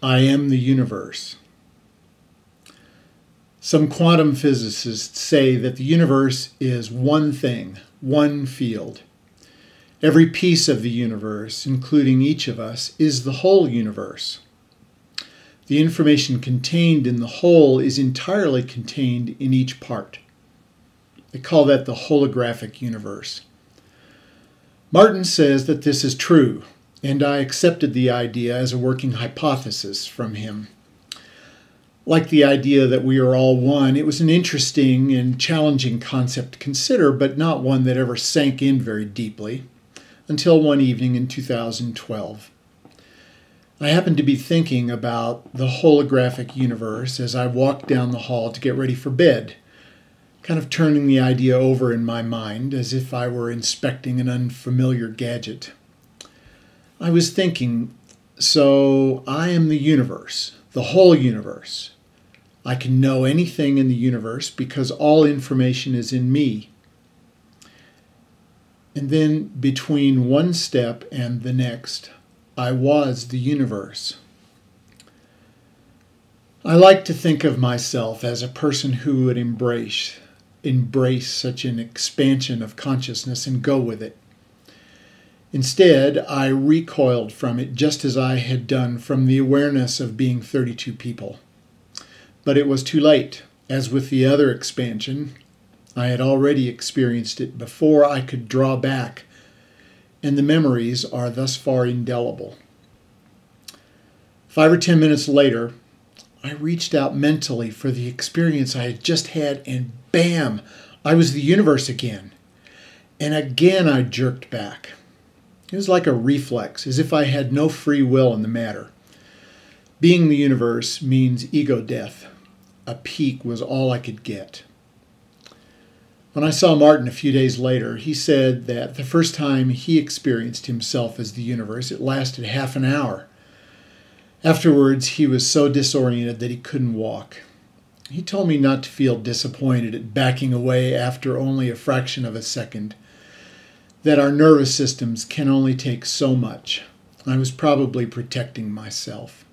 I am the universe. Some quantum physicists say that the universe is one thing, one field. Every piece of the universe, including each of us, is the whole universe. The information contained in the whole is entirely contained in each part. They call that the holographic universe. Martin says that this is true, and I accepted the idea as a working hypothesis from him. Like the idea that we are all one, it was an interesting and challenging concept to consider, but not one that ever sank in very deeply, until one evening in 2012. I happened to be thinking about the holographic universe as I walked down the hall to get ready for bed, kind of turning the idea over in my mind as if I were inspecting an unfamiliar gadget. I was thinking, so I am the universe, the whole universe. I can know anything in the universe because all information is in me. And then between one step and the next, I was the universe. I like to think of myself as a person who would embrace such an expansion of consciousness and go with it. Instead, I recoiled from it just as I had done from the awareness of being 32 people. But it was too late. As with the other expansion, I had already experienced it before I could draw back, and the memories are thus far indelible. 5 or 10 minutes later, I reached out mentally for the experience I had just had, and bam, I was the universe again. And again I jerked back. It was like a reflex, as if I had no free will in the matter. Being the universe means ego death. A peek was all I could get. When I saw Martin a few days later, he said that the first time he experienced himself as the universe, it lasted half an hour. Afterwards, he was so disoriented that he couldn't walk. He told me not to feel disappointed at backing away after only a fraction of a second, that our nervous systems can only take so much. I was probably protecting myself.